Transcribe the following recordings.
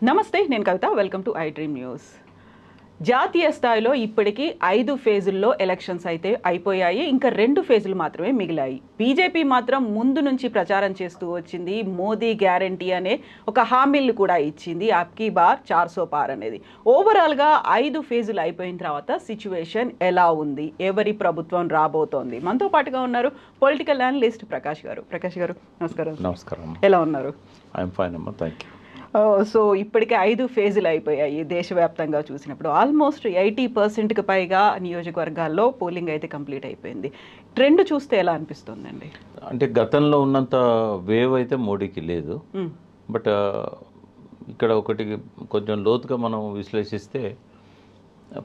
నమస్తే, నేను Kavitha. Welcome to I dream news. జాతీయ స్థాయిలో ఇప్పటికీ 5 ఫేజుల్లో ఎలక్షన్స్ అయితే అయిపోయాయి. ఇంకా 2 ఫేజులు మాత్రమే మిగిలాయి. బీజేపీ మాత్రం ముందు నుంచి ప్రచారం చేస్తూ వచ్చింది. మోదీ గ్యారంటీ అనే ఒక హామీలు కూడా ఇచ్చింది. అబ్కీ బార్ 400 పార్ అనేది. ఓవరాల్గా 5 ఫేజులు అయిపోయిన తర్వాత సిచ్యువేషన్ ఎలా ఉంది, ఎవరి ప్రభుత్వం రాబోతోంది? మనతో పాటుగా ఉన్నారు పొలిటికల్ అనలిస్ట్ ప్రకాష్ గారు. ప్రకాష్ గారు, నమస్కారం. నమస్కారం. ఎలా ఉన్నారు? ఐఎమ్ ఫైన్ అమ్మా, థ్యాంక్ యూ. సో ఇప్పటికే 5 ఫేజులు అయిపోయాయి. దేశవ్యాప్తంగా చూసినప్పుడు ఆల్మోస్ట్ 80%కి పైగా నియోజకవర్గాల్లో పోలింగ్ అయితే కంప్లీట్ అయిపోయింది. ట్రెండ్ చూస్తే ఎలా అనిపిస్తుందండి? అంటే గతంలో ఉన్నంత వేవ్ అయితే మోడీకి లేదు. బట్ ఇక్కడ ఒకటి కొంచెం లోతుగా మనం విశ్లేషిస్తే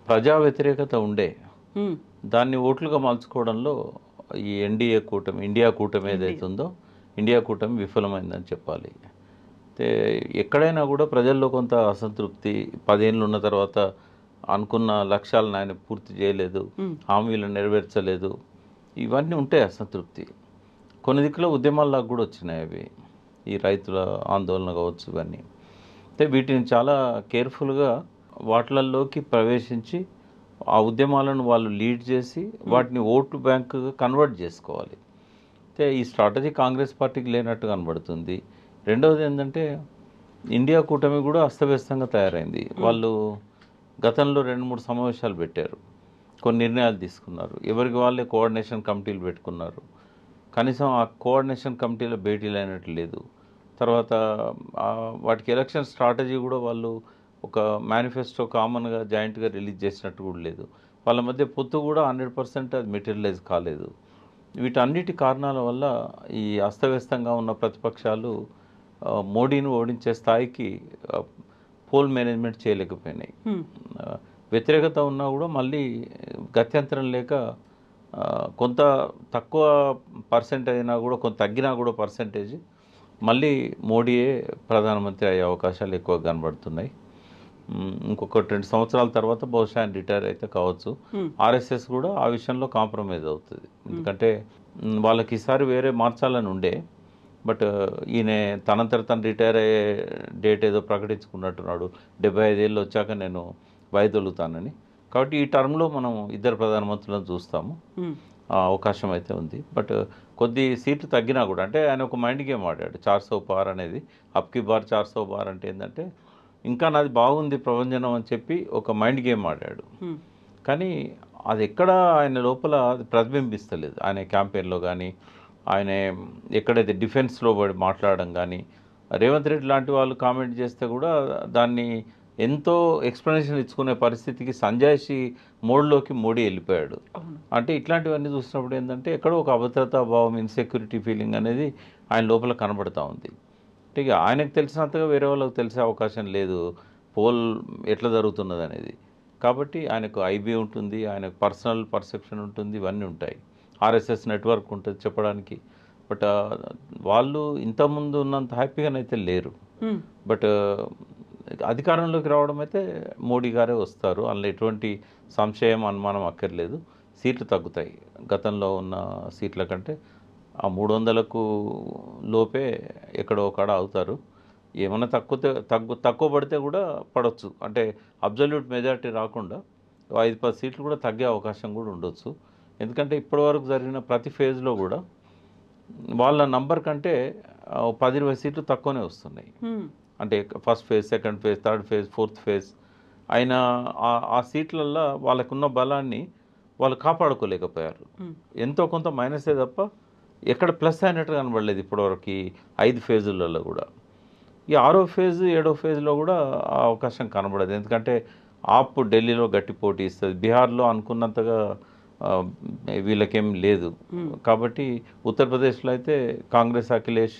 ప్రజా వ్యతిరేకత ఉండే దాన్ని ఓట్లుగా మార్చుకోవడంలో ఈ ఎన్డీఏ కూటమి, ఇండియా కూటమి ఏదైతే ఉందో, ఇండియా కూటమి విఫలమైందని చెప్పాలి. అయితే ఎక్కడైనా కూడా ప్రజల్లో కొంత అసంతృప్తి, 10 ఏళ్ళు ఉన్న తర్వాత అనుకున్న లక్ష్యాలను ఆయన పూర్తి చేయలేదు, హామీలు నెరవేర్చలేదు, ఇవన్నీ ఉంటాయి అసంతృప్తి. కొన్ని దిక్కులో ఉద్యమాల్లాగా కూడా వచ్చినాయి అవి, ఈ రైతుల ఆందోళన కావచ్చు, ఇవన్నీ. అయితే వీటిని చాలా కేర్ఫుల్గా వాటిలలోకి ప్రవేశించి ఆ ఉద్యమాలను వాళ్ళు లీడ్ చేసి వాటిని ఓటు బ్యాంకుగా కన్వర్ట్ చేసుకోవాలి. అయితే ఈ స్ట్రాటజీ కాంగ్రెస్ పార్టీకి లేనట్టు కనబడుతుంది. రెండవది ఏంటంటే ఇండియా కూటమి కూడా అస్తవ్యస్తంగా తయారైంది. వాళ్ళు గతంలో 2-3 సమావేశాలు పెట్టారు, కొన్ని నిర్ణయాలు తీసుకున్నారు, ఎవరికి వాళ్ళే కోఆర్డినేషన్ కమిటీలు పెట్టుకున్నారు. కనీసం ఆ కోఆర్డినేషన్ కమిటీలో భేటీలు అయినట్టు లేదు. తర్వాత వాటికి ఎలక్షన్ స్ట్రాటజీ కూడా వాళ్ళు ఒక మేనిఫెస్టో కామన్గా జాయింట్గా రిలీజ్ చేసినట్టు కూడా లేదు. వాళ్ళ మధ్య పొత్తు కూడా 100% అది మెటీరియలైజ్ కాలేదు. వీటన్నిటి కారణాల వల్ల ఈ అస్తవ్యస్తంగా ఉన్న ప్రతిపక్షాలు మోడీని ఓడించే స్థాయికి పోల్ మేనేజ్మెంట్ చేయలేకపోయినాయి. వ్యతిరేకత ఉన్నా కూడా మళ్ళీ గత్యంతరం లేక కొంత తక్కువ పర్సెంటేజ్ అయినా కూడా, కొంత తగ్గినా కూడా పర్సెంటేజ్ మళ్ళీ మోడీయే ప్రధానమంత్రి అయ్యే అవకాశాలు ఎక్కువ కనబడుతున్నాయి. ఇంకొక 2 సంవత్సరాల తర్వాత బహుశా ఆయన రిటైర్ అయితే కావచ్చు. ఆర్ఎస్ఎస్ కూడా ఆ విషయంలో కాంప్రమైజ్ అవుతుంది. ఎందుకంటే వాళ్ళకి ఈసారి వేరే మార్చాలని ఉండే, బట్ ఈయన తనంతట తను రిటైర్ అయ్యే డేట్ ఏదో ప్రకటించుకున్నట్టున్నాడు, 75 ఏళ్ళు వచ్చాక నేను వైదొలుగుతానని. కాబట్టి ఈ టర్మ్లో మనం 2 ప్రధానమంత్రులను చూస్తాము, అవకాశం అయితే ఉంది. బట్ కొద్ది సీట్లు తగ్గినా కూడా, అంటే ఆయన ఒక మైండ్ గేమ్ ఆడాడు. 400 పార్ అనేది, అబ్కీ బార్ 400 పార్ అంటే ఏంటంటే ఇంకా నాది బాగుంది ప్రభంజనం అని చెప్పి ఒక మైండ్ గేమ్ ఆడాడు. కానీ అది ఎక్కడ ఆయన లోపల ప్రతిబింబిస్తలేదు. ఆయన క్యాంపెయిన్లో కానీ, ఆయన ఎక్కడైతే డిఫెన్స్లో మాట్లాడడం కానీ, రేవంత్ రెడ్డి లాంటి వాళ్ళు కామెంట్ చేస్తే కూడా దాన్ని ఎంతో ఎక్స్ప్లెనేషన్ ఇచ్చుకునే పరిస్థితికి సంజాయిషి మోడ్లోకి మోడీ వెళ్ళిపోయాడు. అంటే ఇట్లాంటివన్నీ చూసినప్పుడు ఏంటంటే ఎక్కడో ఒక అభద్రతా భావం, ఇన్సెక్యూరిటీ ఫీలింగ్ అనేది ఆయన లోపల కనబడుతూ ఉంది. అంటే ఇక ఆయనకు తెలిసినంతగా వేరే వాళ్ళకి తెలిసే అవకాశం లేదు పోల్ ఎట్లా జరుగుతున్నది అనేది. కాబట్టి ఆయనకు ఐబీ ఉంటుంది, ఆయనకు పర్సనల్ పర్సెప్షన్ ఉంటుంది, ఇవన్నీ ఉంటాయి. ఆర్ఎస్ఎస్ నెట్వర్క్ ఉంటుంది చెప్పడానికి. బట్ వాళ్ళు ఇంతకుముందు ఉన్నంత హ్యాపీగానైతే లేరు. బట్ అధికారంలోకి రావడం అయితే మోడీ గారే వస్తారు, అందులో ఎటువంటి సంశయం, అనుమానం అక్కర్లేదు. సీట్లు తగ్గుతాయి, గతంలో ఉన్న సీట్ల కంటే ఆ 300కు లోపే ఎక్కడో ఒకడ అవుతారు. ఏమైనా తక్కువ పడితే కూడా పడవచ్చు, అంటే అబ్జల్యూట్ మెజారిటీ రాకుండా 5-10 సీట్లు కూడా తగ్గే అవకాశం కూడా ఉండొచ్చు. ఎందుకంటే ఇప్పటివరకు జరిగిన ప్రతి ఫేజ్లో కూడా వాళ్ళ నంబర్ కంటే 10-20 సీట్లు తక్కువనే వస్తున్నాయి. అంటే first phase, second phase, third phase, fourth phase అయినా ఆ సీట్లల్లో వాళ్ళకున్న బలాన్ని వాళ్ళు కాపాడుకోలేకపోయారు. ఎంతో కొంత మైనసే తప్ప ఎక్కడ ప్లస్ అయినట్టు కనబడలేదు ఇప్పటివరకు ఈ 5 ఫేజులలో కూడా. ఈ 6వ ఫేజ్, 7వ ఫేజ్లో కూడా ఆ అవకాశం కనబడదు. ఎందుకంటే ఆప్ ఢిల్లీలో గట్టి పోటీ ఇస్తుంది, బీహార్లో అనుకున్నంతగా వీళ్ళకేం లేదు. కాబట్టి ఉత్తరప్రదేశ్లో అయితే కాంగ్రెస్, అఖిలేష్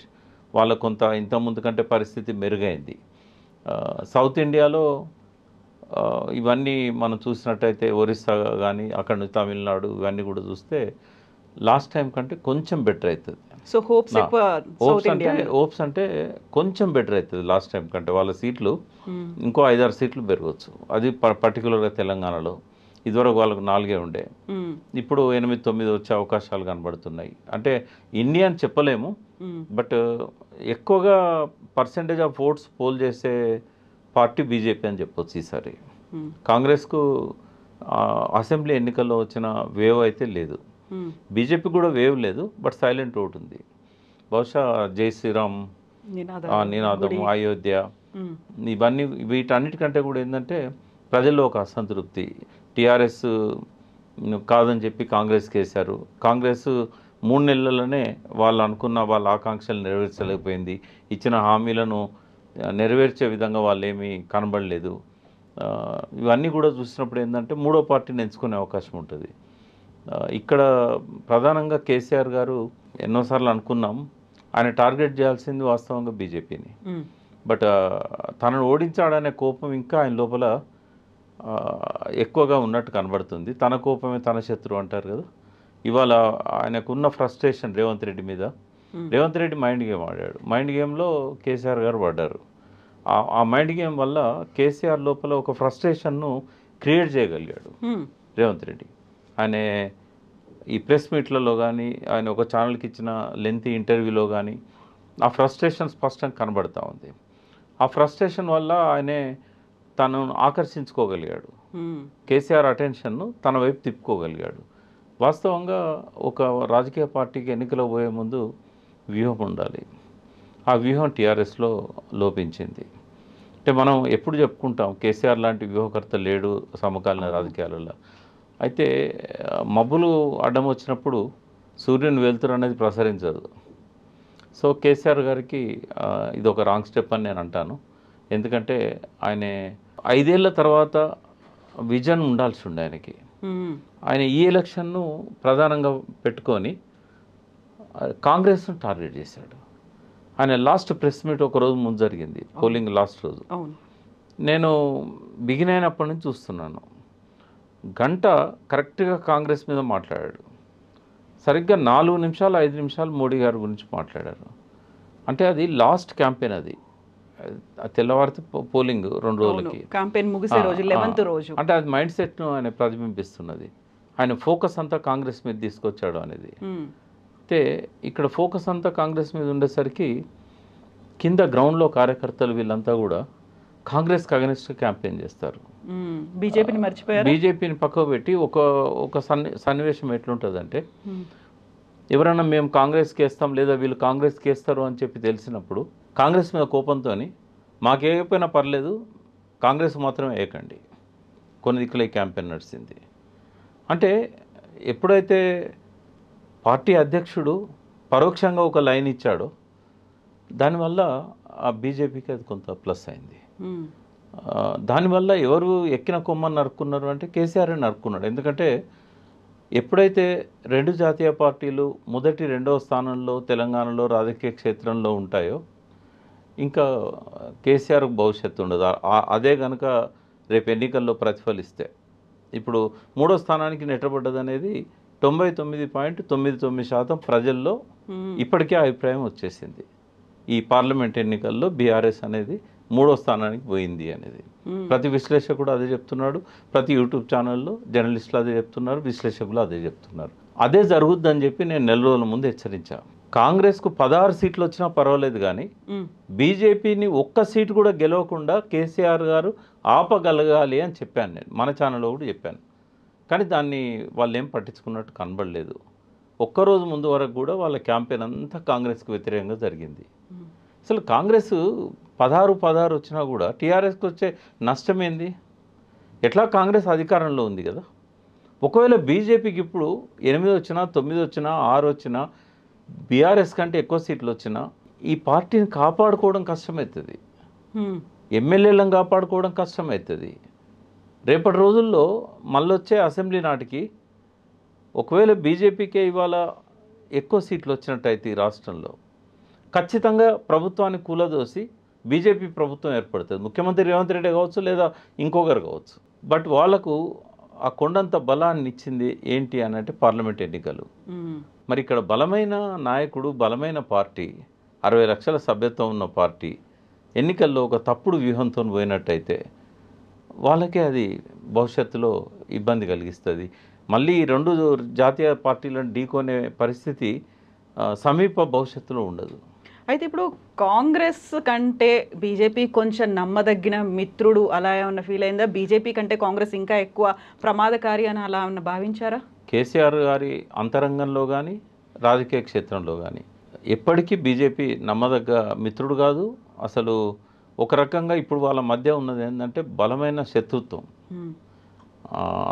వాళ్ళ కొంత ఇంతకుముందు కంటే పరిస్థితి మెరుగైంది. సౌత్ ఇండియాలో ఇవన్నీ మనం చూసినట్టయితే ఒరిస్సా కానీ, అక్కడ నుంచి తమిళనాడు, ఇవన్నీ కూడా చూస్తే లాస్ట్ టైం కంటే కొంచెం బెటర్ అవుతుంది. సో హోప్స్ అంటే కొంచెం బెటర్ అవుతుంది లాస్ట్ టైం కంటే. వాళ్ళ సీట్లు ఇంకో 5-6 సీట్లు పెరగవచ్చు. అది పర్టికులర్గా తెలంగాణలో. ఇదివరకు వాళ్ళకు 4 ఉండే, ఇప్పుడు 8-9 వచ్చే అవకాశాలు కనబడుతున్నాయి. అంటే ఇండియా అని చెప్పలేము, బట్ ఎక్కువగా పర్సెంటేజ్ ఆఫ్ ఓట్స్ పోల్ చేసే పార్టీ బీజేపీ అని చెప్పొచ్చు ఈసారి. కాంగ్రెస్కు అసెంబ్లీ ఎన్నికల్లో వచ్చిన వేవ్ అయితే లేదు, బీజేపీ కూడా వేవ్ లేదు, బట్ సైలెంట్ ఓట్ ఉంది. బహుశా జై శ్రీరామ్ నినాదం, అయోధ్య, ఇవన్నీ వీటన్నిటికంటే కూడా ఏంటంటే ప్రజల్లో ఒక అసంతృప్తి. టీఆర్ఎస్ కాదని చెప్పి కాంగ్రెస్కి వేశారు. కాంగ్రెస్ 3 నెలల్లోనే వాళ్ళు అనుకున్న వాళ్ళ ఆకాంక్షలు నెరవేర్చలేకపోయింది. ఇచ్చిన హామీలను నెరవేర్చే విధంగా వాళ్ళు ఏమీ కనబడలేదు. ఇవన్నీ కూడా చూసినప్పుడు ఏంటంటే మూడో పార్టీని ఎంచుకునే అవకాశం ఉంటుంది. ఇక్కడ ప్రధానంగా కేసీఆర్ గారు ఎన్నోసార్లు అనుకున్నాం, ఆయన టార్గెట్ చేయాల్సింది వాస్తవంగా బీజేపీని. బట్ తనను ఓడించాడనే కోపం ఇంకా ఆయన లోపల ఎక్కువగా ఉన్నట్టు కనబడుతుంది. తన కోపమే తన శత్రువు అంటారు కదా. ఇవాళ ఆయనకున్న ఫ్రస్ట్రేషన్ రేవంత్ రెడ్డి మీద, రేవంత్ రెడ్డి మైండ్ గేమ్ ఆడాడు. మైండ్ గేమ్లో కేసీఆర్ గారు పడ్డారు. ఆ మైండ్ గేమ్ వల్ల కేసీఆర్ లోపల ఒక ఫ్రస్ట్రేషన్ను క్రియేట్ చేయగలిగాడు రేవంత్ రెడ్డి. ఆయన ఈ ప్రెస్ మీట్లలో కానీ, ఆయన ఒక ఛానల్కి ఇచ్చిన లెంతీ ఇంటర్వ్యూలో కానీ ఆ ఫ్రస్ట్రేషన్ స్పష్టంగా కనబడుతూ ఉంది. ఆ ఫ్రస్ట్రేషన్ వల్ల ఆయనే తనను ఆకర్షించుకోగలిగాడు, కేసీఆర్ అటెన్షన్ను తన వైపు తిప్పుకోగలిగాడు. వాస్తవంగా ఒక రాజకీయ పార్టీకి ఎన్నికలో పోయే ముందు వ్యూహం ఉండాలి. ఆ వ్యూహం టీఆర్ఎస్లో లోపించింది. అంటే మనం ఎప్పుడు చెప్పుకుంటాం కేసీఆర్ లాంటి వ్యూహకర్త లేడు సమకాలీన రాజకీయాలలో. అయితే మబ్బులు అడ్డం వచ్చినప్పుడు సూర్యుని వెలుతురు అనేది ప్రసరించదు. సో కేసీఆర్ గారికి ఇది ఒక రాంగ్ స్టెప్ అని నేను అంటాను. ఎందుకంటే ఆయన 5 ఏళ్ల తర్వాత విజన్ ఉండాల్సి ఉండే ఆయనకి. ఆయన ఈ ఎలక్షన్ను ప్రధానంగా పెట్టుకొని కాంగ్రెస్ను టార్గెట్ చేశాడు. ఆయన లాస్ట్ ప్రెస్ మీట్ ఒక రోజు ముందు జరిగింది, పోలింగ్ లాస్ట్ రోజు. నేను బిగిన్ అయినప్పటి నుంచి చూస్తున్నాను, గంట కరెక్ట్గా కాంగ్రెస్ మీద మాట్లాడాడు. సరిగ్గా 4 నిమిషాలు 5 నిమిషాలు మోడీ గారి గురించి మాట్లాడారు. అంటే అది లాస్ట్ క్యాంపెయిన్, అది తెల్లవారితే పోలింగ్ 2 రోజులకి క్యాంపెయిన్ ముగిసే రోజు 11th రోజు. అంటే అది మైండ్ సెట్ను ఆయన ప్రతిబింబిస్తున్నది. ఆయన ఫోకస్ అంతా కాంగ్రెస్ మీద తీసుకొచ్చాడు అనేది. అయితే ఇక్కడ ఫోకస్ అంతా కాంగ్రెస్ మీద ఉండేసరికి కింద గ్రౌండ్లో కార్యకర్తలు వీళ్ళంతా కూడా కాంగ్రెస్కి అగెనిస్ట్గా క్యాంపెయిన్ చేస్తారు. బీజేపీని మర్చిపోయారు. బీజేపీని పక్కకు పెట్టి ఒక సన్నివేశం ఎట్లుంటుందంటే, ఎవరైనా మేము కాంగ్రెస్కి వేస్తాం లేదా వీళ్ళు కాంగ్రెస్కి వేస్తారు అని చెప్పి తెలిసినప్పుడు కాంగ్రెస్ మీద కోపంతో మాకేమైనా పర్లేదు కాంగ్రెస్ మాత్రమే వేయకండి, కొన్ని దిక్కుల ఈ క్యాంపెయిన్ నడిచింది. అంటే ఎప్పుడైతే పార్టీ అధ్యక్షుడు పరోక్షంగా ఒక లైన్ ఇచ్చాడో దానివల్ల ఆ బీజేపీకి అది కొంత ప్లస్ అయింది. దానివల్ల ఎవరు ఎక్కిన కొమ్మని నరుక్కున్నారు అంటే కేసీఆర్ నరుక్కున్నాడు. ఎందుకంటే ఎప్పుడైతే 2 జాతీయ పార్టీలు మొదటి 2వ స్థానంలో తెలంగాణలో రాజకీయ క్షేత్రంలో ఉంటాయో ఇంకా కేసీఆర్కు భవిష్యత్తు ఉండదు. అదే కనుక రేపు ఎన్నికల్లో ప్రతిఫలిస్తే, ఇప్పుడు 3వ స్థానానికి నెట్టబడ్డది అనేది 99.99% ప్రజల్లో ఇప్పటికే అభిప్రాయం వచ్చేసింది. ఈ పార్లమెంట్ ఎన్నికల్లో బీఆర్ఎస్ అనేది 3వ స్థానానికి పోయింది అనేది ప్రతి విశ్లేషకుడు అదే చెప్తున్నాడు. ప్రతి యూట్యూబ్ ఛానల్లో జర్నలిస్టులు అదే చెప్తున్నారు, విశ్లేషకులు అదే చెప్తున్నారు. అదే జరుగుద్దని చెప్పి నేను 4 రోజుల ముందు హెచ్చరించాను. కాంగ్రెస్కు 16 సీట్లు వచ్చినా పర్వాలేదు, కానీ బీజేపీని ఒక్క సీటు కూడా గెలవకుండా కేసీఆర్ గారు ఆపగలగాలి అని చెప్పాను. నేను మన ఛానల్లో కూడా చెప్పాను. కానీ దాన్ని వాళ్ళు ఏం పట్టించుకున్నట్టు కనబడలేదు. ఒక్కరోజు ముందు వరకు కూడా వాళ్ళ క్యాంపెయిన్ అంతా కాంగ్రెస్కి వ్యతిరేకంగా జరిగింది. అసలు కాంగ్రెస్ 16 వచ్చినా కూడా టీఆర్ఎస్కి వచ్చే నష్టం ఏంది? ఎట్లా కాంగ్రెస్ అధికారంలో ఉంది కదా. ఒకవేళ బీజేపీకి ఇప్పుడు 8 వచ్చినా 9 వచ్చినా 6 వచ్చినా బీఆర్ఎస్ కంటే ఎక్కువ సీట్లు వచ్చినా ఈ పార్టీని కాపాడుకోవడం కష్టమవుతుంది, ఎమ్మెల్యేలను కాపాడుకోవడం కష్టమవుతుంది. రేపటి రోజుల్లో మళ్ళొచ్చే అసెంబ్లీ నాటికి ఒకవేళ బీజేపీకే ఇవాళ ఎక్కువ సీట్లు వచ్చినట్టయితే ఈ రాష్ట్రంలో ఖచ్చితంగా ప్రభుత్వాన్ని కూలదోసి బీజేపీ ప్రభుత్వం ఏర్పడుతుంది. ముఖ్యమంత్రి రేవంత్ రెడ్డి కావచ్చు లేదా ఇంకొకరు కావచ్చు. బట్ వాళ్లకు ఆ కొండంత బలాన్ని ఇచ్చింది ఏంటి అని అంటే పార్లమెంట్ ఎన్నికలు. మరి ఇక్కడ బలమైన నాయకుడు, బలమైన పార్టీ, 60 లక్షల సభ్యత్వం ఉన్న పార్టీ ఎన్నికల్లో ఒక తప్పుడు వ్యూహంతో పోయినట్టయితే వాళ్ళకే అది భవిష్యత్తులో ఇబ్బంది కలిగిస్తుంది. మళ్ళీ 2 జాతీయ పార్టీలను ఢీకొనే పరిస్థితి సమీప భవిష్యత్తులో ఉండదు. అయితే ఇప్పుడు కాంగ్రెస్ కంటే బీజేపీ కొంచెం నమ్మదగిన మిత్రుడు అలా ఏమన్నా ఫీల్ అయిందా? బీజేపీ కంటే కాంగ్రెస్ ఇంకా ఎక్కువ ప్రమాదకారి అని అలా ఏమన్నా భావించారా? కేసీఆర్ గారి అంతరంగంలో కానీ రాజకీయ క్షేత్రంలో కానీ ఎప్పటికీ బీజేపీ నమ్మదగ్గ మిత్రుడు కాదు. అసలు ఒక రకంగా ఇప్పుడు వాళ్ళ మధ్య ఉన్నది ఏంటంటే బలమైన శత్రుత్వం.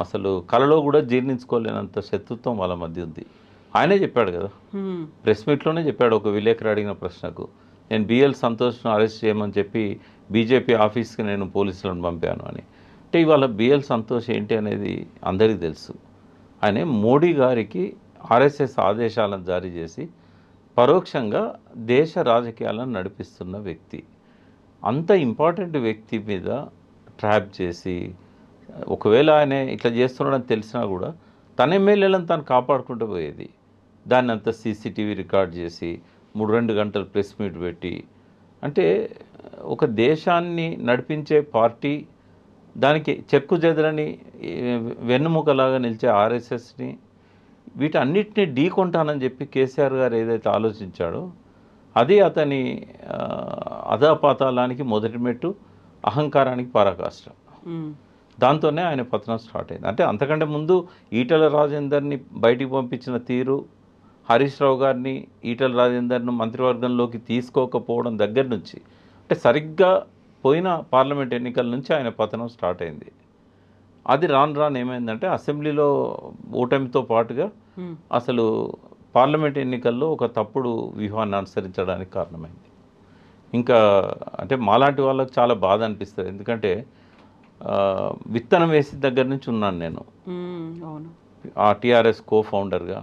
అసలు కలలో కూడా జీర్ణించుకోలేనంత శత్రుత్వం వాళ్ళ మధ్య ఉంది. ఆయనే చెప్పాడు కదా, ప్రెస్ మీట్లోనే చెప్పాడు ఒక విలేకరు అడిగిన ప్రశ్నకు, నేను బిఎల్ సంతోష్ను అరెస్ట్ చేయమని చెప్పి బీజేపీ ఆఫీస్కి నేను పోలీసులను పంపాను అని. అంటే ఇవాళ బిఎల్ సంతోష్ ఏంటి అనేది అందరికీ తెలుసు. ఆయన మోడీ గారికి ఆర్ఎస్ఎస్ ఆదేశాలను జారీ చేసి పరోక్షంగా దేశ రాజకీయాలను నడిపిస్తున్న వ్యక్తి. అంత ఇంపార్టెంట్ వ్యక్తి మీద ట్రాప్ చేసి, ఒకవేళ ఆయన ఇట్లా చేస్తున్నాడని తెలిసినా కూడా తన ఎమ్మెల్యేలను తను కాపాడుకుంటూ పోయేది. దాన్ని అంతా సీసీటీవీ రికార్డ్ చేసి 3-2 గంటలు ప్రెస్ మీట్ పెట్టి, అంటే ఒక దేశాన్ని నడిపించే పార్టీ, దానికి చెక్కు చెదరని వెన్నుముకలాగా నిలిచే ఆర్ఎస్ఎస్ని, వీటన్నిటిని ఢీకొంటానని చెప్పి కేసీఆర్ గారు ఏదైతే ఆలోచించాడో అది అతని అధాపాతాళానికి మొదటి మెట్టు, అహంకారానికి పరాకాష్ట. దాంతోనే ఆయన పతనం స్టార్ట్ అయింది. అంటే అంతకంటే ముందు ఈటెల రాజేందర్ని బయటికి పంపించిన తీరు, హరీష్ రావు గారిని ఈటెల రాజేందర్ను మంత్రివర్గంలోకి తీసుకోకపోవడం దగ్గర నుంచి, అంటే సరిగ్గా పోయిన పార్లమెంట్ ఎన్నికల నుంచి ఆయన పతనం స్టార్ట్ అయింది. అది రాను ఏమైందంటే అసెంబ్లీలో ఓటమితో పాటుగా అసలు పార్లమెంట్ ఎన్నికల్లో ఒక తప్పుడు వ్యూహాన్ని అనుసరించడానికి కారణమైంది. ఇంకా అంటే మాలాంటి వాళ్ళకి చాలా బాధ అనిపిస్తుంది. ఎందుకంటే విత్తనం వేసిన దగ్గర నుంచి ఉన్నాను నేను ఆ టీఆర్ఎస్ కో ఫౌండర్గా.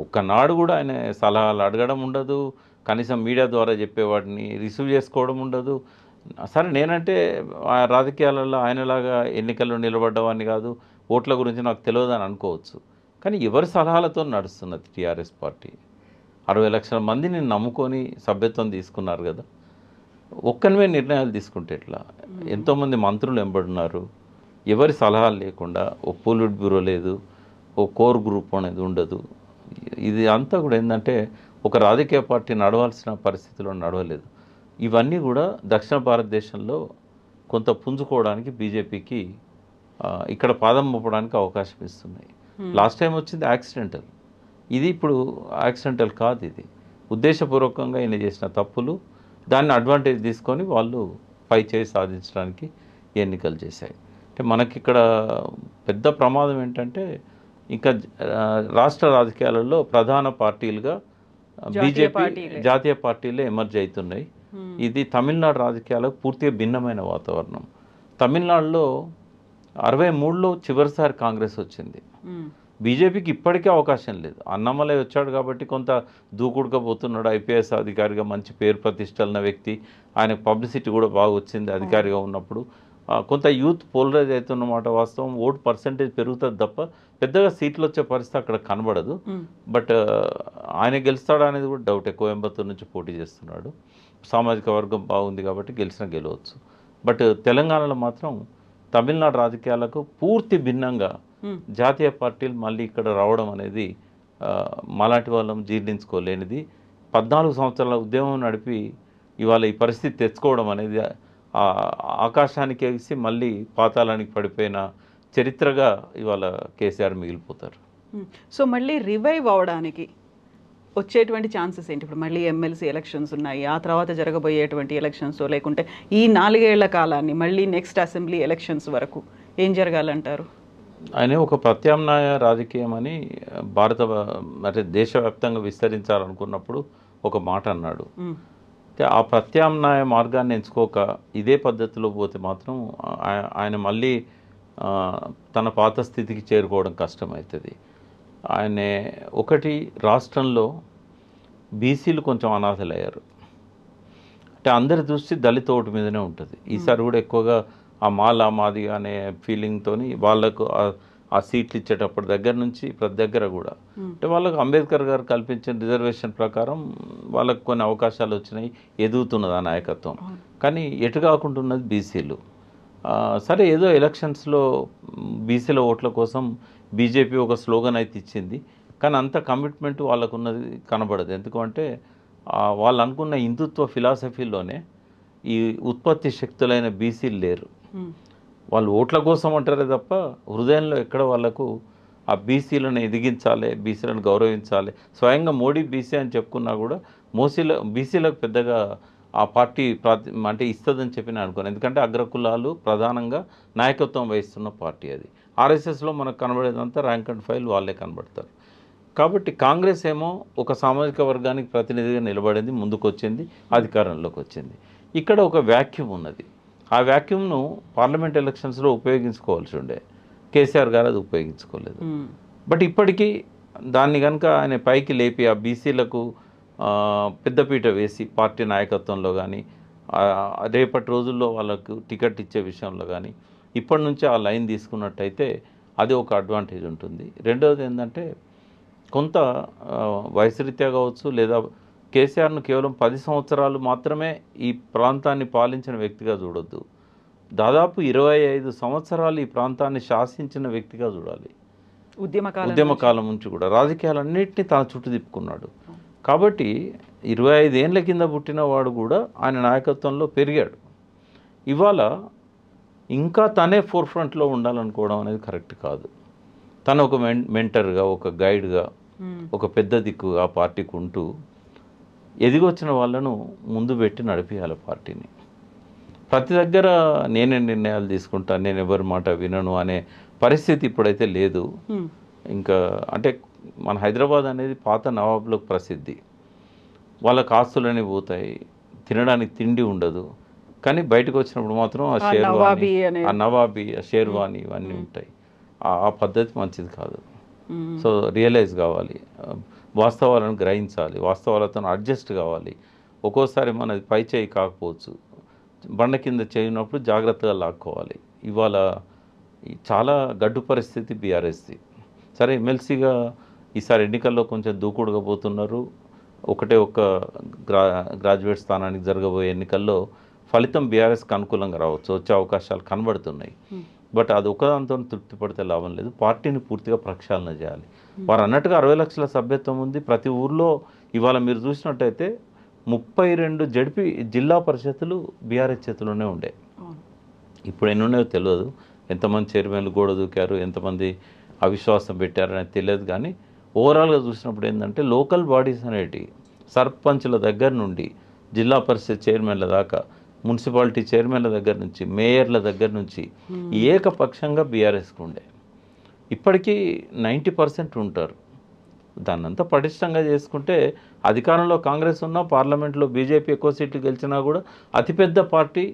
ఒక్కనాడు కూడా ఆయన సలహాలు అడగడం ఉండదు, కనీసం మీడియా ద్వారా చెప్పేవాడిని రిసీవ్ చేసుకోవడం ఉండదు. సరే నేనంటే ఆ రాజకీయాలలో ఆయనలాగా ఎన్నికల్లో నిలబడ్డవాడిని కాదు, ఓట్ల గురించి నాకు తెలియదని అనుకోవచ్చు. కానీ ఎవరి సలహాలతో నడుస్తున్నది టీఆర్ఎస్ పార్టీ? 60 లక్షల మందిని నమ్ముకొని సభ్యత్వం తీసుకున్నారు కదా, ఒక్కనివే నిర్ణయాలు తీసుకుంటే ఎట్లా? ఎంతోమంది మంత్రులు ఎంబడున్నారు, ఎవరి సలహాలు లేకుండా. ఓ పోలిట్ బ్యూరో లేదు, ఓ కోర్ గ్రూప్ అనేది ఉండదు. ఇది అంతా కూడా ఏంటంటే ఒక రాజకీయ పార్టీ నడవాల్సిన పరిస్థితిలో నడవలేదు. ఇవన్నీ కూడా దక్షిణ భారతదేశంలో కొంత పుంజుకోవడానికి బీజేపీకి ఇక్కడ పాదం మోపడానికి అవకాశం ఇస్తున్నాయి. లాస్ట్ టైం వచ్చింది యాక్సిడెంటల్, ఇది ఇప్పుడు యాక్సిడెంటల్ కాదు, ఇది ఉద్దేశపూర్వకంగా ఈయన చేసిన తప్పులు, దాన్ని అడ్వాంటేజ్ తీసుకొని వాళ్ళు పై చేయి సాధించడానికి ఎన్నికలు చేశాయి. అంటే మనకి ఇక్కడ పెద్ద ప్రమాదం ఏంటంటే ఇంకా రాష్ట్ర రాజకీయాలలో ప్రధాన పార్టీలుగా బీజేపీ జాతీయ పార్టీలే ఎమర్జ్ అవుతున్నాయి. ఇది తమిళనాడు రాజకీయాలకు పూర్తిగా భిన్నమైన వాతావరణం. తమిళనాడులో 63లో చివరిసారి కాంగ్రెస్ వచ్చింది. బీజేపీకి ఇప్పటికే అవకాశం లేదు. అన్నమలై వచ్చాడు కాబట్టి కొంత దూకుడుకపోతున్నాడు, ఐపీఎస్ అధికారిగా మంచి పేరు ప్రతిష్టలున్న వ్యక్తి, ఆయనకు పబ్లిసిటీ కూడా బాగా వచ్చింది అధికారిగా ఉన్నప్పుడు. కొంత యూత్ పోలరైజ్ అవుతున్నమాట వాస్తవం. ఓటు పర్సెంటేజ్ పెరుగుతుంది తప్ప పెద్దగా సీట్లు వచ్చే పరిస్థితి అక్కడ కనబడదు. బట్ ఆయన గెలుస్తాడా అనేది కూడా డౌటే. కోయంబత్తూరు నుంచి పోటీ చేస్తున్నాడు, సామాజిక వర్గం బాగుంది కాబట్టి గెలవచ్చు. బట్ తెలంగాణలో మాత్రం తమిళనాడు రాజకీయాలకు పూర్తి భిన్నంగా జాతీయ పార్టీలు మళ్ళీ ఇక్కడ రావడం అనేది మాలాంటి వాళ్ళం జీర్ణించుకోలేనిది. 14 సంవత్సరాల ఉద్యమం నడిపి ఇవాళ ఈ పరిస్థితి తెచ్చుకోవడం అనేది ఆకాశానికి ఎగిసి మళ్ళీ పాతాళానికి పడిపోయిన చరిత్రగా ఇవాళ కేసీఆర్ మిగిలిపోతారు. సో మళ్ళీ రివైవ్ అవడానికి వచ్చేటువంటి ఛాన్సెస్ ఏంటి? ఇప్పుడు మళ్ళీ ఎమ్మెల్సీ ఎలక్షన్స్ ఉన్నాయి, ఆ తర్వాత జరగబోయేటువంటి ఎలక్షన్స్, లేకుంటే ఈ 4 ఏళ్ల కాలాన్ని మళ్ళీ నెక్స్ట్ అసెంబ్లీ ఎలక్షన్స్ వరకు ఏం జరగాలంటారు? ఆయన ఒక ప్రత్యామ్నాయ రాజకీయం అని అంటే దేశవ్యాప్తంగా విస్తరించాలనుకున్నప్పుడు ఒక మాట అన్నాడు. ఆ ప్రత్యామ్నాయ మార్గాన్ని ఎంచుకోక ఇదే పద్ధతిలో పోతే మాత్రం ఆయన మళ్ళీ తన పాత స్థితికి చేరుకోవడం కష్టమవుతుంది. ఆయన ఒకటి రాష్ట్రంలో బీసీలు కొంచెం అనాథలయ్యారు. అంటే అందరి దృష్టి దళిత ఓటు మీదనే ఉంటుంది. ఈసారి కూడా ఎక్కువగా ఆ మాలా మాది అనే ఫీలింగ్తో వాళ్ళకు ఆ సీట్లు ఇచ్చేటప్పటి దగ్గర నుంచి ప్రతి దగ్గర కూడా అంటే వాళ్ళకు అంబేద్కర్ గారు కల్పించిన రిజర్వేషన్ ప్రకారం వాళ్ళకు కొన్ని అవకాశాలు వచ్చినాయి, ఎదుగుతున్నది ఆ నాయకత్వం. కానీ ఎటు కాకుండా ఉన్నది బీసీలు. సరే ఏదో ఎలక్షన్స్లో బీసీల ఓట్ల కోసం బీజేపీ ఒక స్లోగన్ అయితే ఇచ్చింది, కానీ అంత కమిట్మెంట్ వాళ్ళకు ఉన్నది కనబడదు. ఎందుకంటే వాళ్ళు అనుకున్న హిందుత్వ ఫిలాసఫీలోనే ఈ ఉత్పత్తి శక్తులైన బీసీలు లేరు. వాళ్ళు ఓట్ల కోసం అంటారే తప్ప హృదయంలో ఎక్కడ వాళ్ళకు ఆ బీసీలను ఎదిగించాలి, బీసీలను గౌరవించాలి. స్వయంగా మోడీ బీసీ అని చెప్పుకున్నా కూడా బీసీలకు పెద్దగా ఆ పార్టీ అంటే ఇస్తుందని చెప్పి నేను అనుకోను. ఎందుకంటే అగ్రకులాలు ప్రధానంగా నాయకత్వం వహిస్తున్న పార్టీ అది. ఆర్ఎస్ఎస్లో మనకు కనబడేదంతా ర్యాంక్ అండ్ ఫైల్ వాళ్ళే కనబడతారు. కాబట్టి కాంగ్రెస్ ఏమో ఒక సామాజిక వర్గానికి ప్రతినిధిగా నిలబడింది, ముందుకు వచ్చింది, అధికారంలోకి వచ్చింది. ఇక్కడ ఒక వ్యాక్యూమ్ ఉన్నది. ఆ వ్యాక్యూమ్ను పార్లమెంట్ ఎలక్షన్స్లో ఉపయోగించుకోవాల్సి ఉండే. కేసీఆర్ గారు అది ఉపయోగించుకోలేదు. బట్ ఇప్పటికీ దాన్ని కనుక ఆయన పైకి లేపి ఆ బీసీలకు పెద్దపీట వేసి పార్టీ నాయకత్వంలో కానీ రేపటి రోజుల్లో వాళ్ళకు టికెట్ ఇచ్చే విషయంలో కానీ ఇప్పటి నుంచే ఆ లైన్ తీసుకున్నట్టయితే అది ఒక అడ్వాంటేజ్ ఉంటుంది. రెండవది ఏంటంటే కొంత వయసురీత్యా కావచ్చు, లేదా కేసీఆర్ను కేవలం 10 సంవత్సరాలు మాత్రమే ఈ ప్రాంతాన్ని పాలించిన వ్యక్తిగా చూడొద్దు. దాదాపు 25 సంవత్సరాలు ఈ ప్రాంతాన్ని శాసించిన వ్యక్తిగా చూడాలి. ఉద్యమకాలం నుంచి కూడా రాజకీయాలన్నింటినీ తన చుట్టూ తిప్పుకున్నాడు. కాబట్టి 25 ఏళ్ళ కింద పుట్టిన వాడు కూడా ఆయన నాయకత్వంలో పెరిగాడు. ఇవాళ ఇంకా తనే ఫోర్ ఫ్రంట్లో ఉండాలనుకోవడం అనేది కరెక్ట్ కాదు. తను ఒక మెంటర్గా, ఒక గైడ్గా, ఒక పెద్ద దిక్కుగా ఆ పార్టీకి ఉంటూ ఎదిగొచ్చిన వాళ్ళను ముందు పెట్టి నడిపించాలి పార్టీని. ప్రతి దగ్గర నేనే నిర్ణయాలు తీసుకుంటాను, నేను ఎవరి మాట వినను అనే పరిస్థితి ఇప్పుడైతే లేదు. ఇంకా అంటే మన హైదరాబాద్ అనేది పాత నవాబులకు ప్రసిద్ధి. వాళ్ళకి ఆస్తులనే పోతాయి, తినడానికి తిండి ఉండదు. కానీ బయటకు వచ్చినప్పుడు మాత్రం ఆ షేర్వాణి, ఆ నవాబీ, ఆ షేర్వాణి ఇవన్నీ ఉంటాయి. ఆ పద్ధతి మంచిది కాదు. సో రియలైజ్ కావాలి, వాస్తవాలను గ్రహించాలి, వాస్తవాలతో అడ్జస్ట్ కావాలి. ఒక్కోసారి మనది పై చేయి కాకపోవచ్చు, బండ కింద చేయనప్పుడు జాగ్రత్తగా లాక్కోవాలి. ఇవాళ చాలా గడ్డు పరిస్థితి బీఆర్ఎస్ది. సరే ఎమ్మెల్సీగా ఈసారి ఎన్నికల్లో కొంచెం దూకుడుగా పోతున్నారు. ఒక్క గ్రాడ్యుయేట్ స్థానానికి జరగబోయే ఎన్నికల్లో ఫలితం బీఆర్ఎస్కి అనుకూలంగా రావచ్చు, వచ్చే అవకాశాలు కనబడుతున్నాయి. బట్ అది ఒకదాంతో తృప్తి పడితే లాభం లేదు. పార్టీని పూర్తిగా ప్రక్షాళన చేయాలి. వారు అన్నట్టుగా 60 లక్షల సభ్యత్వం ఉంది ప్రతి ఊర్లో. ఇవాళ మీరు చూసినట్టయితే 32 జడ్పీ జిల్లా పరిషత్తులు బీఆర్ఎస్ చేతిలోనే ఉండే. ఇప్పుడు ఎన్ని ఉన్నాయో తెలియదు, ఎంతమంది చైర్మన్లు గోడ దూకారు, ఎంతమంది అవిశ్వాసం పెట్టారనేది తెలియదు. కానీ ఓవరాల్గా చూసినప్పుడు ఏంటంటే లోకల్ బాడీస్ అనేటివి సర్పంచ్ల దగ్గర నుండి జిల్లా పరిషత్ చైర్మన్ల దాకా, మున్సిపాలిటీ చైర్మన్ల దగ్గర నుంచి, మేయర్ల దగ్గర నుంచి ఏకపక్షంగా బీఆర్ఎస్కి ఉండే. ఇప్పటికీ 90% ఉంటారు. దాన్నంతా పటిష్టంగా చేసుకుంటే అధికారంలో కాంగ్రెస్ ఉన్నా, పార్లమెంట్లో బీజేపీ ఎక్కువ సీట్లు గెలిచినా కూడా అతిపెద్ద పార్టీ,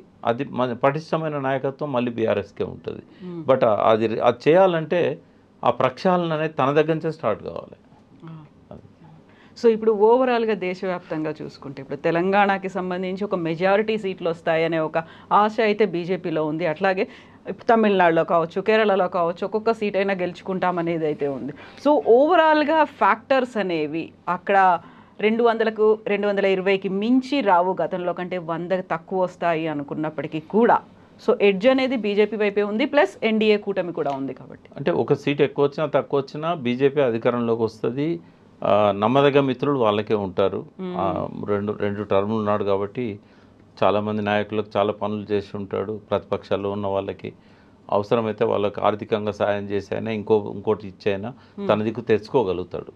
పటిష్టమైన నాయకత్వం మళ్ళీ బీఆర్ఎస్కే ఉంటుంది. బట్ అది చేయాలంటే ఆ ప్రక్షాళన అనేది తన దగ్గర నుంచే స్టార్ట్ కావాలి. సో ఇప్పుడు ఓవరాల్గా దేశవ్యాప్తంగా చూసుకుంటే ఇప్పుడు తెలంగాణకి సంబంధించి ఒక మెజారిటీ సీట్లు వస్తాయనే ఒక ఆశ అయితే బీజేపీలో ఉంది. అట్లాగే తమిళనాడులో కావచ్చు, కేరళలో కావచ్చు, ఒక్కొక్క సీట్ అయినా గెలుచుకుంటామనేది అయితే ఉంది. సో ఓవరాల్గా ఫ్యాక్టర్స్ అనేవి అక్కడ 200కు 220కి మించి రావు. గతంలో కంటే 100 తక్కువ వస్తాయి అనుకున్నప్పటికీ కూడా సో ఎడ్జ్ అనేది బీజేపీ వైపే ఉంది, ప్లస్ ఎన్డీఏ కూటమి కూడా ఉంది. కాబట్టి అంటే ఒక సీట్ ఎక్కువ వచ్చినా తక్కువ వచ్చినా బీజేపీ అధికారంలోకి వస్తుంది. నమ్మదగ్గ మిత్రులు వాళ్ళకే ఉంటారు. రెండు టర్ములు ఉన్నాడు కాబట్టి చాలామంది నాయకులకు చాలా పనులు చేసి ఉంటాడు. ప్రతిపక్షాల్లో ఉన్న వాళ్ళకి అవసరమైతే వాళ్ళకి ఆర్థికంగా సాయం చేసైనా ఇంకోటి ఇచ్చైనా తన దిక్కు తెచ్చుకోగలుగుతాడు.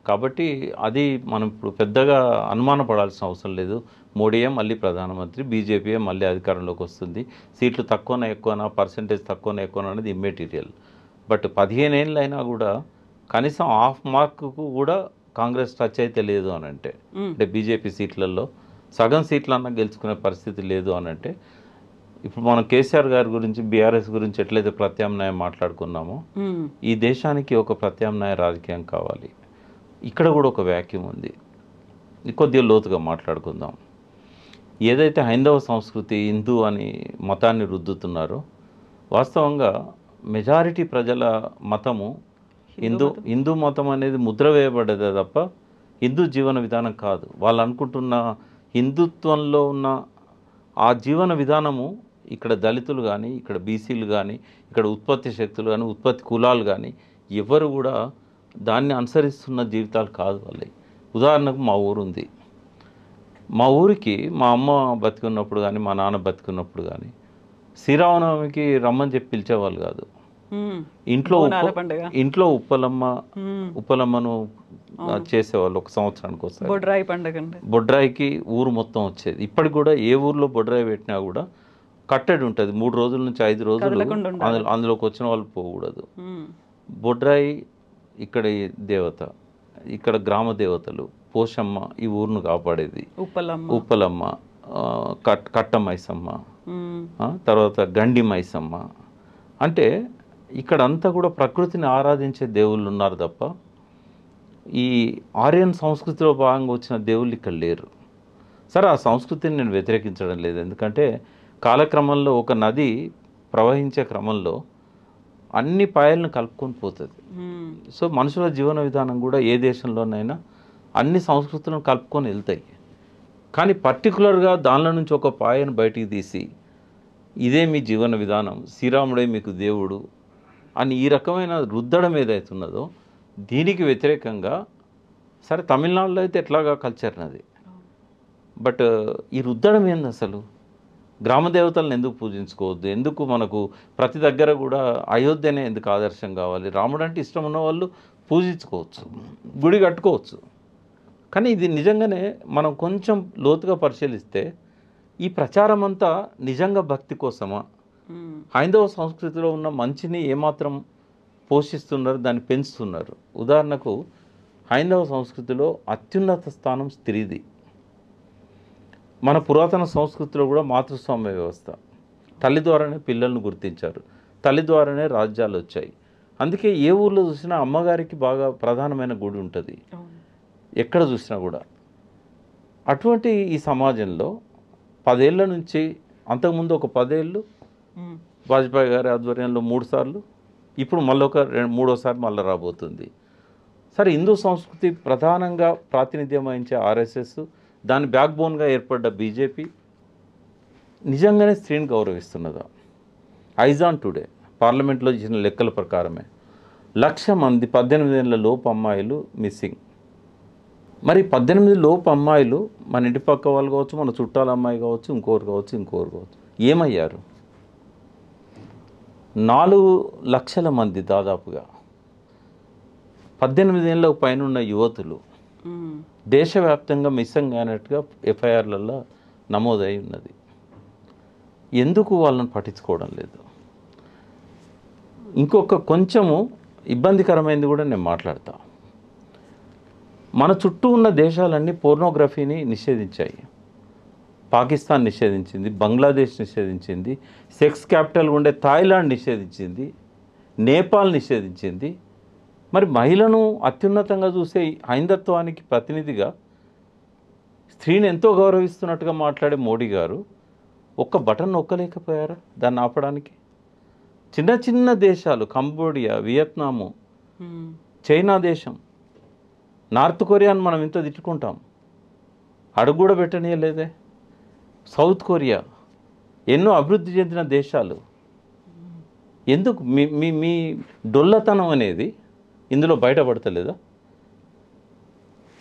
కాబట్టి అది మనం ఇప్పుడు పెద్దగా అనుమానపడాల్సిన అవసరం లేదు. మోడీయే మళ్ళీ ప్రధానమంత్రి, బీజేపీయే మళ్ళీ అధికారంలోకి వస్తుంది. సీట్లు తక్కువనా ఎక్కువనా, పర్సెంటేజ్ తక్కువనా ఎక్కువనా అనేది ఇమ్మెటీరియల్. బట్ 15 ఏళ్ళు అయినా కూడా కనీసం హాఫ్ మార్కుకు కూడా కాంగ్రెస్ టచ్ అయితే లేదు అని అంటే బీజేపీ సీట్లలో సగం సీట్లన్నా గెలుచుకునే పరిస్థితి లేదు అని అంటే, ఇప్పుడు మనం కేసీఆర్ గారి గురించి, బీఆర్ఎస్ గురించి ఎట్లయితే ప్రత్యామ్నాయం మాట్లాడుకున్నామో ఈ దేశానికి ఒక ప్రత్యామ్నాయ రాజకీయం కావాలి. ఇక్కడ కూడా ఒక వ్యాక్యూమ్ ఉంది. కొద్దిగా లోతుగా మాట్లాడుకుందాం. ఏదైతే హైందవ సంస్కృతి, హిందూ అని మతాన్ని రుద్దుతున్నారో, వాస్తవంగా మెజారిటీ ప్రజల మతము హిందూ మతం అనేది ముద్ర వేయబడ్డదే తప్ప హిందూ జీవన విధానం కాదు. వాళ్ళు అనుకుంటున్న హిందుత్వంలో ఉన్న ఆ జీవన విధానము ఇక్కడ దళితులు కానీ, ఇక్కడ బీసీలు కానీ, ఇక్కడ ఉత్పత్తి శక్తులు కానీ, ఉత్పత్తి కులాలు కానీ ఎవరు కూడా దాన్ని అనుసరిస్తున్న జీవితాలు కాదు వాళ్ళవి. ఉదాహరణకు మా ఊరుంది. మా ఊరికి మా అమ్మ బతికున్నప్పుడు కానీ మా నాన్న బతికున్నప్పుడు కానీ శ్రీరామనవమికి రమ్మని చెప్పి పిలిచేవాళ్ళు కాదు. ఇంట్లో ఉప్పలమ్మను చేసేవాళ్ళు ఒక సంవత్సరానికి వస్తారు. బొడ్రాయి పండుగ, బొడ్రాయికి ఊరు మొత్తం వచ్చేది. ఇప్పటికి కూడా ఏ ఊర్లో బొడ్రాయి పెట్టినా కూడా కట్టడి ఉంటుంది. 3 రోజుల నుంచి 5 రోజులు అందులోకి వచ్చిన వాళ్ళు పోకూడదు. బొడ్రాయి ఇక్కడ దేవత, ఇక్కడ గ్రామ దేవతలు, పోషమ్మ ఈ ఊరును కాపాడేది, ఉప్పలమ్మ, కట్ట మైసమ్మ, తర్వాత గండి మైసమ్మ. అంటే ఇక్కడ అంతా కూడా ప్రకృతిని ఆరాధించే దేవుళ్ళు ఉన్నారు తప్ప ఈ ఆర్యన్ సంస్కృతిలో భాగంగా వచ్చిన దేవుళ్ళు ఇక్కడ లేరు. సరే, ఆ సంస్కృతిని నేను వ్యతిరేకించడం లేదు. ఎందుకంటే కాలక్రమంలో ఒక నది ప్రవహించే క్రమంలో అన్ని పాయలను కలుపుకొని పోతుంది. సో మనుషుల జీవన విధానం కూడా ఏ దేశంలోనైనా అన్ని సంస్కృతులను కలుపుకొని వెళ్తాయి. కానీ పర్టికులర్గా దానిలో నుంచి ఒక పాయను బయటికి తీసి ఇదే మీ జీవన విధానం, శ్రీరాముడే మీకు దేవుడు అని ఈ రకమైన రుద్దడం ఏదైతున్నదో దీనికి వ్యతిరేకంగా, సరే తమిళనాడులో అయితే ఎట్లాగా కల్చర్ అది, బట్ ఈ రుద్దడం ఏంది అసలు? గ్రామ దేవతలను ఎందుకు పూజించుకోవద్దు? ఎందుకు మనకు ప్రతి దగ్గర కూడా అయోధ్యనే ఎందుకు ఆదర్శం కావాలి? రాముడు అంటే ఇష్టం ఉన్న వాళ్ళు పూజించుకోవచ్చు, గుడి కట్టుకోవచ్చు. కానీ ఇది నిజంగానే మనం కొంచెం లోతుగా పరిశీలిస్తే ఈ ప్రచారం అంతా నిజంగా భక్తి కోసమా? హైందవ సంస్కృతిలో ఉన్న మంచిని ఏమాత్రం పోషిస్తున్నారు, దాన్ని పెంచుతున్నారు? ఉదాహరణకు హైందవ సంస్కృతిలో అత్యున్నత స్థానం స్త్రీది. మన పురాతన సంస్కృతిలో కూడా మాతృస్వామ్య వ్యవస్థ, తల్లి ద్వారానే పిల్లలను గుర్తించారు, తల్లి ద్వారానే రాజ్యాలు వచ్చాయి. అందుకే ఏ ఊర్లో చూసినా అమ్మగారికి బాగా ప్రధానమైన గుడి ఉంటుంది, ఎక్కడ చూసినా కూడా. అటువంటి ఈ సమాజంలో 10 ఏళ్ల నుంచి, అంతకుముందు ఒక 10 ఏళ్ళు వాజ్పేయి గారి ఆధ్వర్యంలో 3 సార్లు, ఇప్పుడు మళ్ళీ ఒక 3వ మళ్ళీ రాబోతుంది. సరే, హిందూ సంస్కృతి ప్రధానంగా ప్రాతినిధ్యం వహించే ఆర్ఎస్ఎస్, దాని బ్యాక్ బోన్గా ఏర్పడ్డ బీజేపీ నిజంగానే స్త్రీని గౌరవిస్తున్నదా? ఐజాన్ టుడే పార్లమెంట్లో ఇచ్చిన లెక్కల ప్రకారమే 1,00,000 మంది 18 ఏళ్ల లోపు అమ్మాయిలు మిస్సింగ్. మరి 18 లోపు అమ్మాయిలు మన ఇంటి పక్క వాళ్ళు కావచ్చు, మన చుట్టాల అమ్మాయి కావచ్చు, ఇంకోరు కావచ్చు, ఏమయ్యారు? 4 లక్షల మంది దాదాపుగా 18 ఏళ్ళకు పైన ఉన్న యువతులు దేశవ్యాప్తంగా మిస్సింగ్ అయినట్టుగా ఎఫ్ఐఆర్లలో నమోదై ఉన్నది. ఎందుకు వాళ్ళని పట్టించుకోవడం లేదు? ఇంకొక కొంచెము ఇబ్బందికరమైనది కూడా నేను మాట్లాడతా. మన చుట్టూ ఉన్న దేశాలన్నీ పోర్నోగ్రఫీని నిషేధించాయి. పాకిస్తాన్ నిషేధించింది, బంగ్లాదేశ్ నిషేధించింది, సెక్స్ క్యాపిటల్ ఉండే థాయిలాండ్ నిషేధించింది, నేపాల్ నిషేధించింది. మరి మహిళను అత్యున్నతంగా చూసే హైందత్వానికి ప్రతినిధిగా స్త్రీని ఎంతో గౌరవిస్తున్నట్టుగా మాట్లాడే మోడీ గారు ఒక్క బటన్ నొక్కలేకపోయారా దాన్ని ఆపడానికి? చిన్న చిన్న దేశాలు, కంబోడియా, వియత్నాము, చైనా దేశం, నార్త్ కొరియాను మనం ఇంత తిట్టుకుంటాం, అడుగు కూడా పెట్టనీయలేదే. సౌత్ కొరియా, ఎన్నో అభివృద్ధి చెందిన దేశాలు. ఎందుకు మీ డొల్లతనం అనేది ఇందులో బయటపడతలేదా?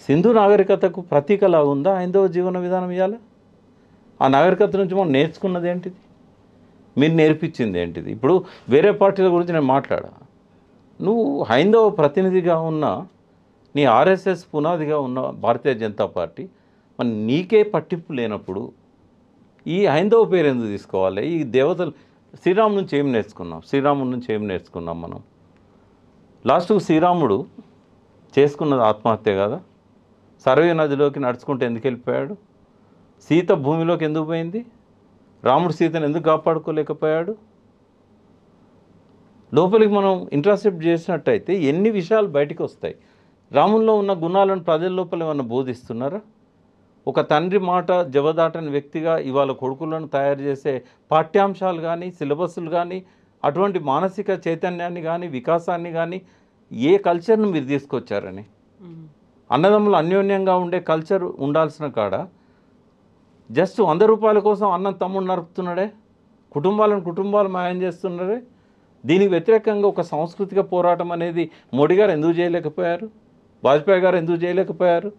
సింధు నాగరికతకు ప్రతీకలా ఉందా హైందవ జీవన విధానం? ఇవ్వాలి ఆ నాగరికత నుంచి మనం నేర్చుకున్నది ఏంటిది? మీరు నేర్పించింది ఏంటిది? ఇప్పుడు వేరే పార్టీల గురించి నేను మాట్లాడా, నువ్వు హైందవ ప్రతినిధిగా ఉన్న, నీ ఆర్ఎస్ఎస్ పునాదిగా ఉన్న భారతీయ జనతా పార్టీ, మరి నీకే పట్టింపు లేనప్పుడు ఈ హైందవ పేరు ఎందుకు తీసుకోవాలి? ఈ దేవతలు, శ్రీరాముడి నుంచి ఏం నేర్చుకున్నాం మనం? లాస్ట్కు శ్రీరాముడు చేసుకున్నది ఆత్మహత్య కదా? సరయూ నదిలోకి నడుచుకుంటూ ఎందుకు వెళ్ళిపోయాడు? సీత భూమిలోకి ఎందుకు పోయింది? రాముడు సీతను ఎందుకు కాపాడుకోలేకపోయాడు? లోపలికి మనం ఇంటర్సెప్ట్ చేసినట్టయితే ఎన్ని విషయాలు బయటికి వస్తాయి. రాముల్లో ఉన్న గుణాలను ప్రజల లోపల ఏమన్నా బోధిస్తున్నారా? ఒక తండ్రి మాట జవదాటని వ్యక్తిగా ఇవాళ కొడుకులను తయారు చేసే పాఠ్యాంశాలు కానీ, సిలబస్లు కానీ, అటువంటి మానసిక చైతన్యాన్ని కానీ, వికాసాన్ని కానీ ఏ కల్చర్ను మీరు తీసుకొచ్చారని? అన్నదమ్ములు అన్యోన్యంగా ఉండే కల్చర్ ఉండాల్సిన కాడ జస్ట్ 100 రూపాయల కోసం అన్నం తమ్ముడు నరుపుతున్నాడే, కుటుంబాలు మాయం చేస్తున్నారే. దీనికి వ్యతిరేకంగా ఒక సాంస్కృతిక పోరాటం అనేది మోడీ గారు ఎందుకు చేయలేకపోయారు? వాజ్పేయి గారు ఎందుకు చేయలేకపోయారు?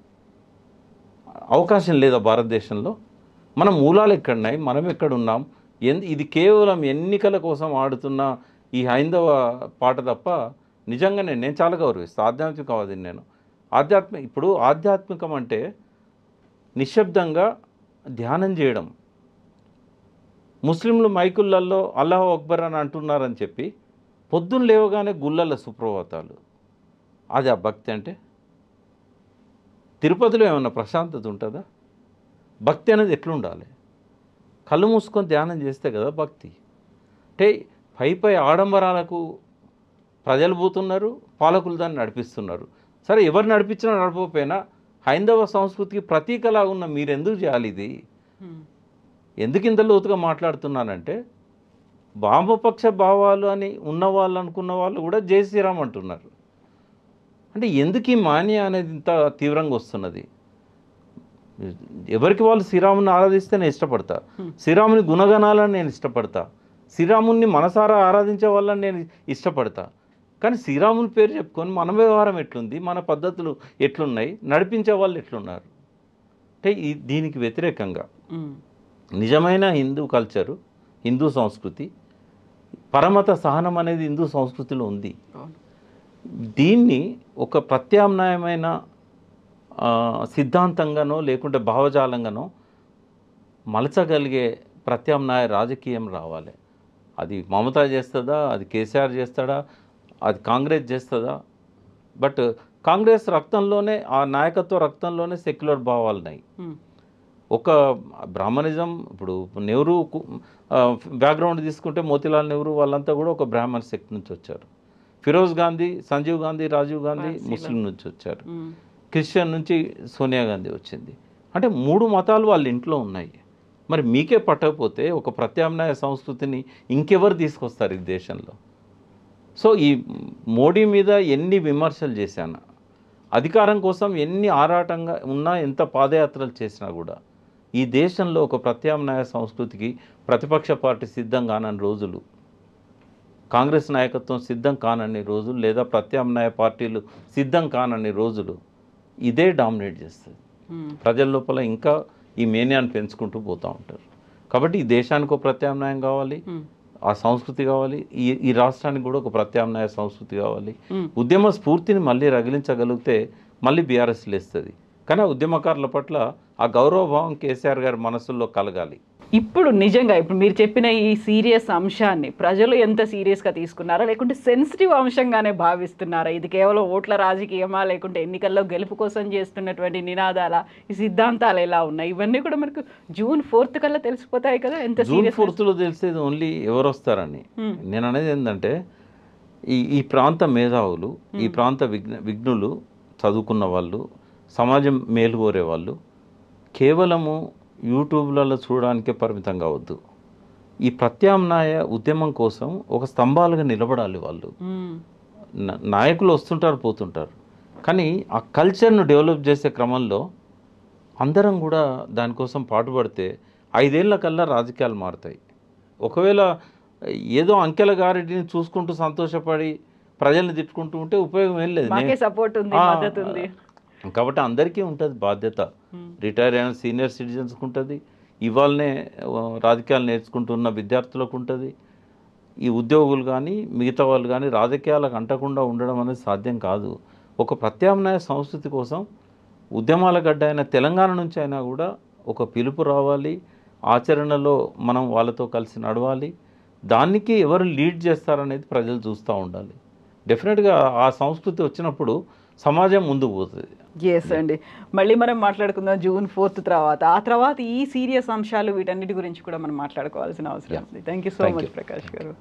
అవకాశం లేదా భారతదేశంలో? మన మూలాలు ఎక్కడున్నాయి, మనం ఎక్కడున్నాం? ఇది కేవలం ఎన్నికల కోసం ఆడుతున్న ఈ హైందవ పాట తప్ప నిజంగానే నేను చాలా గౌరవిస్తాను. ఆధ్యాత్మికవాదిని నేను. ఇప్పుడు ఆధ్యాత్మికం అంటే నిశ్శబ్దంగా ధ్యానం చేయడం. ముస్లింలు మైకులలో అల్లాహు అక్బర్ అని అంటున్నారని చెప్పి పొద్దున్న లేవగానే గుళ్ళల్లో సుప్రభాతాలు. అది ఆ భక్తి అంటే? తిరుపతిలో ఏమన్నా ప్రశాంతత ఉంటుందా? భక్తి అనేది ఎట్లుండాలి? కళ్ళు మూసుకొని ధ్యానం చేస్తే కదా భక్తి. అంటే పై ఆడంబరాలకు ప్రజలు పోతున్నారు, పాలకులు దాన్ని నడిపిస్తున్నారు. సరే, ఎవరు నడిపించినా నడపకపోయినా హైందవ సంస్కృతికి ప్రతీకలా ఉన్న మీరు ఎందుకు చేయాలి ఇది? ఎందుకు ఇంత లోతుగా మాట్లాడుతున్నానంటే, వామపక్ష భావాలు అని ఉన్నవాళ్ళు అనుకున్న వాళ్ళు కూడా జై శ్రీరామ్ అంటున్నారు. అంటే ఎందుకు ఈ మాన్య అనేది ఇంత తీవ్రంగా వస్తున్నది? ఎవరికి వాళ్ళు శ్రీరాముని ఆరాధిస్తే నేను ఇష్టపడతా, శ్రీరాముని గుణగణాలను నేను ఇష్టపడతా, శ్రీరాముని మనసారా ఆరాధించే వాళ్ళని నేను ఇష్టపడతా. కానీ శ్రీరాముని పేరు చెప్పుకొని మన వ్యవహారం ఎట్లుంది, మన పద్ధతులు ఎట్లున్నాయి, నడిపించే వాళ్ళు ఎట్లున్నారు? అంటే దీనికి వ్యతిరేకంగా నిజమైన హిందూ కల్చరు, హిందూ సంస్కృతి, పరమత సహనం అనేది హిందూ సంస్కృతిలో ఉంది. దీన్ని ఒక ప్రత్యామ్నాయమైన సిద్ధాంతంగానో లేకుంటే భావజాలంగానో మలచగలిగే ప్రత్యామ్నాయ రాజకీయం రావాలి. అది మమతా చేస్తుందా, అది కేసీఆర్ చేస్తాడా, అది కాంగ్రెస్ చేస్తుందా? బట్ కాంగ్రెస్ రక్తంలోనే, ఆ నాయకత్వ రక్తంలోనే సెక్యులర్ భావాలు ఉన్నాయి. ఒక బ్రాహ్మణిజం, ఇప్పుడు నెహ్రూ బ్యాక్గ్రౌండ్ తీసుకుంటే మోతీలాల్ నెహ్రూ వాళ్ళంతా కూడా ఒక బ్రాహ్మణ్ సెక్ట్ నుంచి వచ్చారు. ఫిరోజ్ గాంధీ, సంజీవ్ గాంధీ, రాజీవ్ గాంధీ ముస్లిం నుంచి వచ్చారు. క్రిస్టియన్ నుంచి సోనియా గాంధీ వచ్చింది. అంటే 3 మతాలు వాళ్ళ ఇంట్లో ఉన్నాయి. మరి మీకే పట్టకపోతే ఒక ప్రత్యామ్నాయ సంస్కృతిని ఇంకెవరు తీసుకొస్తారు ఈ దేశంలో? సో ఈ మోడీ మీద ఎన్ని విమర్శలు చేశాను, అధికారం కోసం ఎన్ని ఆరాటంగా ఉన్నా, ఎంత పాదయాత్రలు చేసినా కూడా ఈ దేశంలో ఒక ప్రత్యామ్నాయ సంస్కృతికి ప్రతిపక్ష పార్టీ సిద్ధం కానని రోజులు, కాంగ్రెస్ నాయకత్వం సిద్ధం కానని రోజులు, లేదా ప్రత్యామ్నాయ పార్టీలు సిద్ధం కానని రోజులు ఇదే డామినేట్ చేస్తుంది. ప్రజల లోపల ఇంకా ఈ మేనియాన్ని పెంచుకుంటూ పోతూ ఉంటారు. కాబట్టి ఈ దేశానికి ఒక ప్రత్యామ్నాయం కావాలి, ఆ సంస్కృతి కావాలి, ఈ రాష్ట్రానికి కూడా ఒక ప్రత్యామ్నాయ సంస్కృతి కావాలి. ఉద్యమ స్ఫూర్తిని మళ్ళీ రగిలించగలిగితే మళ్ళీ బీఆర్ఎస్ లేస్తుంది. కానీ ఆ ఉద్యమకారుల పట్ల ఆ గౌరవభావం కేసీఆర్ గారి మనసుల్లో కలగాలి. ఇప్పుడు నిజంగా ఇప్పుడు మీరు చెప్పిన ఈ సీరియస్ అంశాన్ని ప్రజలు ఎంత సీరియస్గా తీసుకున్నారా, లేకుంటే సెన్సిటివ్ అంశంగానే భావిస్తున్నారా? ఇది కేవలం ఓట్ల రాజకీయమా, లేకుంటే ఎన్నికల్లో గెలుపు కోసం చేస్తున్నటువంటి నినాదాల, ఈ సిద్ధాంతాలు ఎలా ఉన్నాయి, ఇవన్నీ కూడా మనకు June 4th కల్లా తెలిసిపోతాయి కదా. ఎంత June 4th తెలిసేది ఓన్లీ ఎవరు వస్తారని. నేను అనేది ఏంటంటే, ఈ ప్రాంత మేధావులు, ఈ ప్రాంత విఘ్నులు, చదువుకున్న వాళ్ళు, సమాజం మేలు కోరే వాళ్ళు కేవలము యూట్యూబ్లలో చూడడానికే పరిమితం కావద్దు. ఈ ప్రత్యామ్నాయ ఉద్యమం కోసం ఒక స్తంభాలుగా నిలబడాలి వాళ్ళు. నాయకులు వస్తుంటారు, పోతుంటారు, కానీ ఆ కల్చర్ను డెవలప్ చేసే క్రమంలో అందరం కూడా దానికోసం పాటుపడితే 5 ఏళ్ల కల్లా రాజకీయాలు మారుతాయి. ఒకవేళ ఏదో అంకెల గారిని చూసుకుంటూ సంతోషపడి ప్రజల్ని తిట్టుకుంటూ ఉంటే ఉపయోగం ఏం లేదు. కాబట్టి అందరికీ ఉంటుంది బాధ్యత. రిటైర్ అయిన సీనియర్ సిటిజన్స్కి ఉంటుంది, ఇవాళనే రాజకీయాలు నేర్చుకుంటున్న విద్యార్థులకు ఉంటుంది, ఈ ఉద్యోగులు కానీ మిగతా వాళ్ళు కానీ రాజకీయాలకు అంటకుండా ఉండడం అనేది సాధ్యం కాదు. ఒక ప్రత్యామ్నాయ సంస్కృతి కోసం ఉద్యమాల గడ్డ అయిన తెలంగాణ నుంచి అయినా కూడా ఒక పిలుపు రావాలి, ఆచరణలో మనం వాళ్ళతో కలిసి నడవాలి. దానికి ఎవరు లీడ్ చేస్తారనేది ప్రజలు చూస్తూ ఉండాలి. డెఫినెట్గా ఆ సంస్కృతి వచ్చినప్పుడు సమాజం ముందుకు పోతుంది. ఎస్ అండి, మళ్ళీ మనం మాట్లాడుకుందాం June 4th తర్వాత. ఆ తర్వాత ఈ సీరియస్ అంశాలు వీటన్నిటి గురించి కూడా మనం మాట్లాడుకోవాల్సిన అవసరం ఉంది. Thank you so much Prakash గారు.